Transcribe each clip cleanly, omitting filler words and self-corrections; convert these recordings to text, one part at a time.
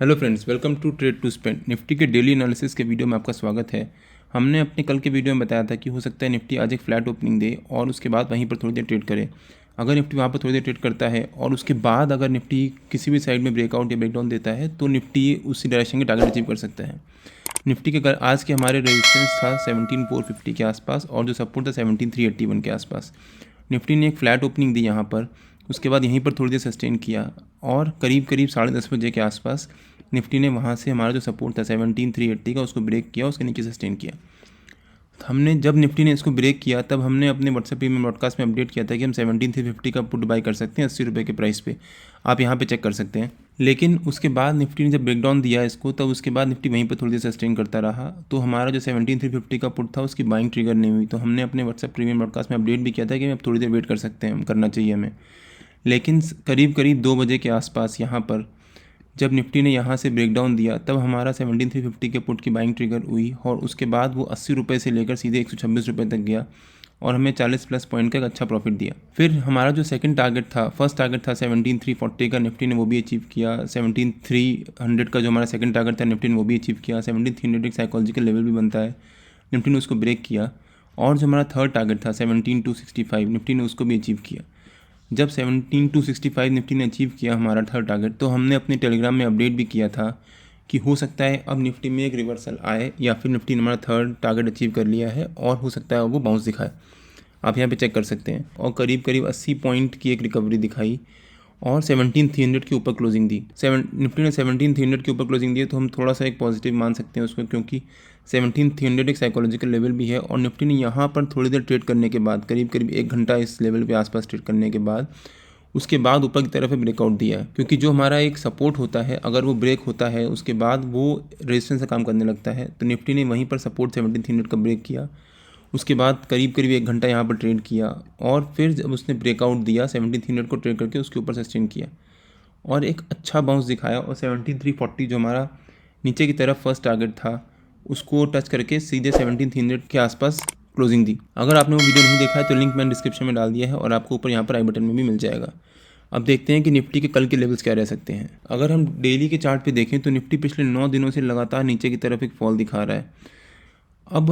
Hello friends, welcome to trade to spend. Nifty के daily analysis के video में आपका स्वागत है। हमने अपने कल के वीडियो में बताया था कि हो सकता है निफ्टी आज एक फ्लैट ओपनिंग दे और उसके बाद वहीं पर थोड़ी देर ट्रेड करे। अगर निफ्टी वहाँ पर थोड़ी देर ट्रेड करता है और उसके बाद अगर निफ्टी किसी भी साइड में ब्रेकआउट या ब्रेकडाउन देता है तो निफ्टी उसी डायरेक्शन के टारगेट अचीव कर सकता है। निफ्टी के आज के हमारे रेजिस्टेंस था 17,450 के आसपास और जो सपोर्ट था 17,381 के आसपास। निफ्टी ने एक फ्लैट ओपनिंग दी यहाँ पर, उसके बाद यहीं पर थोड़ी देर सस्टेन किया और करीब करीब 10:30 बजे के आसपास निफ्टी ने वहाँ से हमारा जो सपोर्ट था 17,380 का उसको ब्रेक किया, उसके नीचे सस्टेन किया। हमने जब निफ्टी ने इसको ब्रेक किया तब हमने अपने व्हाट्सएप में ब्रॉडकास्ट में अपडेट किया था कि हम 17,350 का पुट बाई कर सकते हैं 80 रुपये के प्राइस पे। आप यहाँ पे चेक कर सकते हैं। लेकिन उसके बाद निफ्टी ने जब ब्रेकडाउन दिया इसको तब उसके बाद निफ्टी वहीं पर थोड़ी देर सस्टेन करता रहा, तो हमारा जो 17,350 का पुट था उसकी बाइंग ट्रिगर नहीं हुई। तो हमने अपने व्हाट्सएप प्रीमियम ब्रॉडकास्ट में अपडेट भी किया था कि अब थोड़ी देर वेट कर सकते हैं, करना चाहिए हमें। लेकिन करीब करीब 2 बजे के आसपास यहाँ पर जब निफ्टी ने यहाँ से ब्रेकडाउन दिया तब हमारा 17,350 के पुट की बाइंग ट्रिगर हुई और उसके बाद वो 80 रुपये से लेकर सीधे 126 रुपये तक गया और हमें 40+ पॉइंट का एक अच्छा प्रॉफिट दिया। फिर हमारा जो सेकंड टारगेट था, फर्स्ट टारगेट था 17,340 का, निफ्टी ने वो भी अचीव किया। 17,300 का जो हमारा सेकंड टारगेट था निफ्टी ने वो भी अचीव किया। 17,300 एक साइकोलॉजिकल लेवल भी बनता है, निफ्टी ने उसको ब्रेक किया। और जो हमारा थर्ड टारगेट था 17,265 निफ्टी ने उसको भी अचीव किया। जब 17,265 निफ्टी ने अचीव किया हमारा थर्ड टारगेट, तो हमने अपने टेलीग्राम में अपडेट भी किया था कि हो सकता है अब निफ्टी में एक रिवर्सल आए या फिर निफ्टी ने हमारा थर्ड टारगेट अचीव कर लिया है और हो सकता है वो बाउंस दिखाए। आप यहाँ पे चेक कर सकते हैं। और करीब करीब 80 पॉइंट की एक रिकवरी दिखाई और 17,300 के ऊपर क्लोजिंग दी। निफ्टी ने 17,300 के ऊपर क्लोजिंग दी तो हम थोड़ा सा एक पॉजिटिव मान सकते हैं उसको, क्योंकि 17,300 एक साइकोलॉजिकल लेवल भी है और निफ्टी ने यहाँ पर थोड़ी देर ट्रेड करने के बाद, करीब करीब 1 घंटा इस लेवल के आसपास ट्रेड करने के बाद उसके बाद ऊपर की तरफ ब्रेकआउट दिया है। क्योंकि जो हमारा एक सपोर्ट होता है अगर वो ब्रेक होता है उसके बाद वो रेजिस्टेंस का काम करने लगता है। तो निफ्टी ने वहीं पर सपोर्ट 17,300 का ब्रेक किया, उसके बाद करीब करीब 1 घंटा यहाँ पर ट्रेड किया और फिर जब उसने ब्रेकआउट दिया 17,300 को ट्रेड करके उसके ऊपर सस्टेन किया और एक अच्छा बाउंस दिखाया और 17,340 जो हमारा नीचे की तरफ फर्स्ट टारगेट था उसको टच करके सीधे 17,300 के आसपास क्लोजिंग दी। अगर आपने वो वीडियो नहीं देखा है तो लिंक मैंने डिस्क्रिप्शन में डाल दिया है और आपको ऊपर यहाँ पर आई बटन में भी मिल जाएगा। अब देखते हैं कि निफ्टी के कल के लेवल्स क्या रह सकते हैं। अगर हम डेली के चार्ट पे देखें तो निफ्टी पिछले 9 दिनों से लगातार नीचे की तरफ एक फॉल दिखा रहा है। अब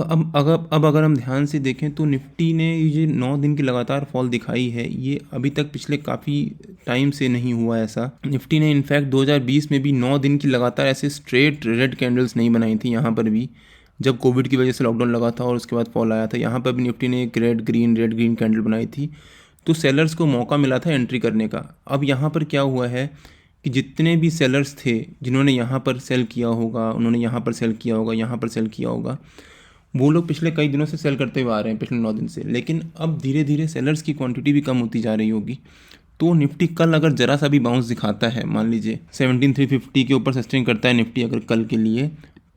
अगर हम ध्यान से देखें तो निफ्टी ने ये 9 दिन की लगातार फॉल दिखाई है, ये अभी तक पिछले काफ़ी टाइम से नहीं हुआ ऐसा। निफ्टी ने इनफैक्ट 2020 में भी 9 दिन की लगातार ऐसे स्ट्रेट रेड कैंडल्स नहीं बनाई थी। यहाँ पर भी जब कोविड की वजह से लॉकडाउन लगा था और उसके बाद फॉल आया था, यहाँ पर भी निफ्टी ने एक रेड ग्रीन कैंडल बनाई थी, तो सेलर्स को मौका मिला था एंट्री करने का। अब यहाँ पर क्या हुआ है कि जितने भी सेलर्स थे जिन्होंने यहाँ पर सेल किया होगा, उन्होंने यहाँ पर सेल किया होगा, यहाँ पर सेल किया होगा, वो लोग पिछले कई दिनों से सेल करते हुए आ रहे हैं, पिछले 9 दिन से। लेकिन अब धीरे धीरे सेलर्स की क्वांटिटी भी कम होती जा रही होगी। तो निफ्टी कल अगर ज़रा सा भी बाउंस दिखाता है, मान लीजिए 17,350 के ऊपर सस्टेन करता है निफ्टी अगर कल के लिए,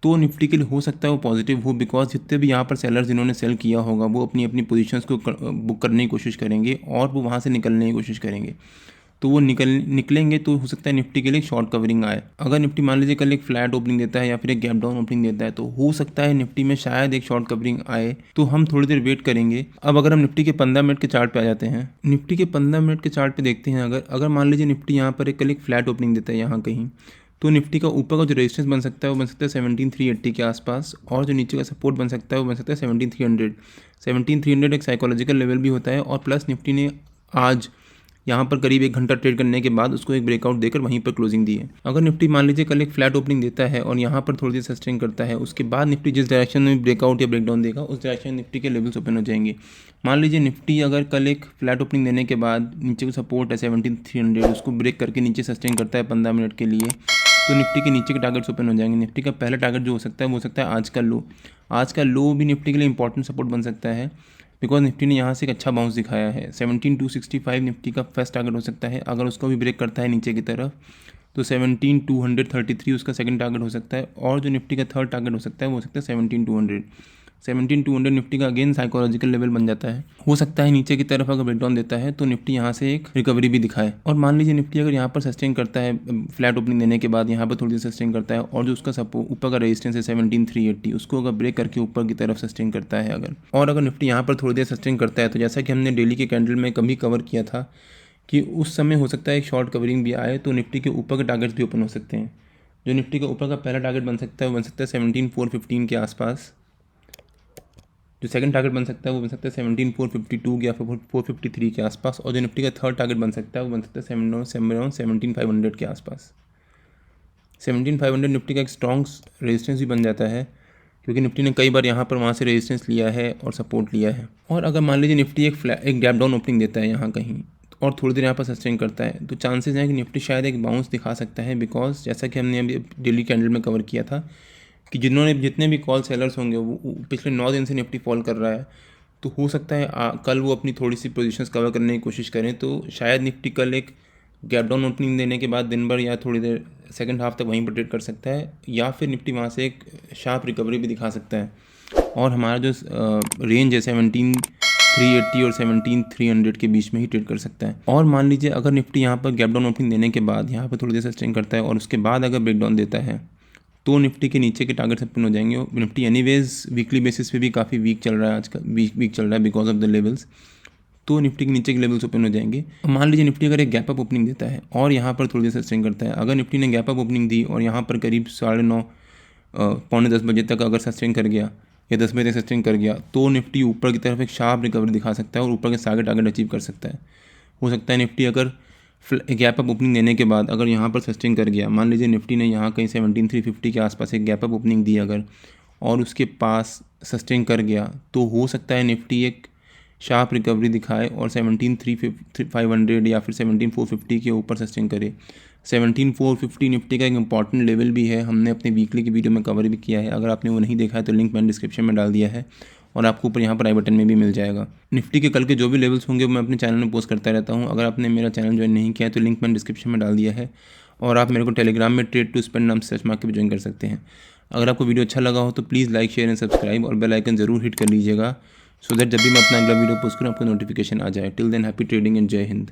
तो निफ्टी के लिए हो सकता है वो पॉजिटिव हो, बिकॉज जितने भी यहाँ पर सेलर्स जिन्होंने सेल किया होगा वो अपनी अपनी पोजीशंस को बुक करने की कोशिश करेंगे और वो वहाँ से निकलने की कोशिश करेंगे। तो वो निकलेंगे तो हो सकता है निफ्टी के लिए शॉर्ट कवरिंग आए। अगर निफ्टी मान लीजिए कल एक फ्लैट ओपनिंग देता है या फिर एक गैप डाउन ओपनिंग देता है तो हो सकता है निफ्टी में शायद एक शॉर्ट कवरिंग आए, तो हम थोड़ी देर वेट करेंगे। अब अगर हम निफ्टी के 15 मिनट के चार्ट पे आ जाते हैं, निफ्टी के 15 मिनट के चार्ट पे देखते हैं, अगर मान लीजिए निफ्टी यहाँ पर कल एक फ्लैट ओपनिंग देता है यहाँ कहीं, तो निफ्टी का ऊपर का जो रेजिस्टेंस बन सकता है वो बन सकता है 17,380 के आसपास और जो नीचे का सपोर्ट बन सकता है वो बन सकता है 17,300। 17,300 एक साइकोलॉजिकल लेवल भी होता है और प्लस निफ्टी ने आज यहाँ पर करीब 1 घंटा ट्रेड करने के बाद उसको एक ब्रेकआउट देकर वहीं पर क्लोजिंग दी है। अगर निफ्टी मान लीजिए कल एक फ्लैट ओपनिंग देता है और यहाँ पर थोड़ी देर सस्टेन करता है, उसके बाद निफ्टी जिस डायरेक्शन में ब्रेकआउट या ब्रेकडाउन देगा उस डायरेक्शन में निफ्टी के लेवल्स ओपन हो जाएंगे। मान लीजिए निफ्टी अगर कल एक फ्लैट ओपनिंग देने के बाद नीचे को सपोर्ट है 17,300, उसको ब्रेक करके नीचे सस्टेन करता है 15 मिनट के लिए, तो निफ्टी के नीचे के टारगेट्स ओपन हो जाएंगे। निफ्टी का पहला टारगेट जो हो सकता है वो हो सकता है आज का लो। आज का लो भी निफ्टी के लिए इंपॉर्टेंट सपोर्ट बन सकता है, बिकॉज निफ्टी ने यहाँ से एक अच्छा बाउंस दिखाया है। 17,265 निफ्टी का फर्स्ट टारगेट हो सकता है, अगर उसको भी ब्रेक करता है नीचे की तरफ तो 17,233 उसका सेकंड टारगेट हो सकता है और जो निफ्टी का थर्ड टारगेट हो सकता है वो हो सकता है 17,200। 17,200 निफ्टी का अगेन साइकोलॉजिकल लेवल बन जाता है। हो सकता है नीचे की तरफ अगर ब्रेकडाउन देता है तो निफ्टी यहाँ से एक रिकवरी भी दिखाए। और मान लीजिए निफ्टी अगर यहाँ पर सस्टेन करता है, फ्लैट ओपनिंग देने के बाद यहाँ पर थोड़ी देर सस्टेन करता है और जो उसका ऊपर का रेजिस्टेंस है 17,380, उसको अगर ब्रेक करके ऊपर की तरफ सस्टेन करता है अगर निफ्टी यहाँ पर थोड़ी देर सस्टेन करता है, तो जैसा कि हमने डेली के कैंडल में कभी कवर किया था कि उस समय हो सकता है एक शॉर्ट कवरिंग भी आए तो निफ्टी के ऊपर के टारगेट्स भी ओपन हो सकते हैं। जो निफ्टी का ऊपर का पहला टारगेट बन सकता है वो बन सकता है 17,415 के आसपास। जो सेकंड टारगेट बन सकता है वो बन सकता है 17,452 या फिर 453 के आसपास। और जो निफ्टी का थर्ड टारगेट बन सकता है वो बन सकता है 17,500 के आसपास। 17,500 निफ्टी का एक स्ट्रॉन्ग रेजिस्टेंस भी बन जाता है, क्योंकि निफ्टी ने कई बार यहाँ पर वहाँ से रेजिस्टेंस लिया है और सपोर्ट लिया है। और अगर मान लीजिए निफ्टी एक गैप डाउन ओपनिंग देता है यहाँ कहीं और थोड़ी देर यहाँ पर सस्टेन करता है, तो चांसेस हैं कि निफ्टी शायद एक बाउंस दिखा सकता है। बिकॉज जैसा कि हमने अभी डेली कैंडल में कवर किया था कि जितने भी कॉल सेलर्स होंगे वो पिछले 9 दिन से निफ्टी फॉल कर रहा है, तो हो सकता है कल वो अपनी थोड़ी सी पोजीशंस कवर करने की कोशिश करें। तो शायद निफ्टी कल एक गैप डाउन ओपनिंग देने के बाद दिन भर या थोड़ी देर सेकंड हाफ तक वहीं पर ट्रेड कर सकता है, या फिर निफ्टी वहाँ से एक शार्प रिकवरी भी दिखा सकता है। और हमारा जो रेंज है 17,380 और 17,300 के बीच में ही ट्रेड कर सकता है। और मान लीजिए अगर निफ्टी यहाँ पर गैप डाउन ओपनिंग देने के बाद यहाँ पर थोड़ी देर सस्टेन करता है और उसके बाद अगर ब्रेकडाउन देता है, तो निफ्टी के नीचे के टारगेट्स ओपन हो जाएंगे। निफ्टी एनीवेज वीकली बेसिस पे भी काफ़ी वीक चल रहा है आजकल, वीक चल रहा है बिकॉज ऑफ द लेवल्स। तो निफ्टी के नीचे के लेवल्स ओपन हो जाएंगे। मान लीजिए निफ्टी अगर एक गैप अप ओपनिंग देता है और यहाँ पर थोड़ी देर सस्टेन करता है, अगर निफ्टी ने गैप अप ओपनिंग दी और यहाँ पर करीब 9:30 पौने 10 बजे तक अगर सस्टेन कर गया या 10 बजे तक सस्टेन कर गया, तो निफ्टी ऊपर की तरफ एक शार्प रिकवरी दिखा सकता है और ऊपर के सारे टारगेट अचीव कर सकता है। हो सकता है निफ्टी अगर गैप अप ओपनिंग देने के बाद अगर यहाँ पर सस्टेन कर गया, मान लीजिए निफ्टी ने यहाँ कहीं 17,350 के आसपास एक गैप अप ओपनिंग दी अगर, और उसके पास सस्टेन कर गया, तो हो सकता है निफ्टी एक शार्प रिकवरी दिखाए और 17,500 या फिर 17,450 के ऊपर सस्टेन करे। 17,450 निफ्टी का एक इंपॉर्टेंट लेवल भी है, हमने अपने वीकली की वीडियो में कवर भी किया है। अगर आपने वो नहीं देखा है तो लिंक मैंने डिस्क्रिप्शन में डाल दिया है और आपको ऊपर यहाँ पर आई बटन में भी मिल जाएगा। निफ्टी के कल के जो भी लेवल्स होंगे वो मैं अपने चैनल में पोस्ट करता रहता हूँ। अगर आपने मेरा चैनल ज्वाइन नहीं किया है तो लिंक मैंने डिस्क्रिप्शन में डाल दिया है, और आप मेरे को टेलीग्राम में ट्रेड टू स्पेंड नाम से सर्च मार के भी ज्वाइन कर सकते हैं। अगर आपको वीडियो अच्छा लगा हो तो please like, share and subscribe और बेल आइकन ज़रूर हिट कर लीजिएगा, सो दैट जब भी मैं अपना अगला वीडियो पोस्ट करूँ आपको नोटिफिकेशन आ जाए। Till than happy trading and जय हिंद।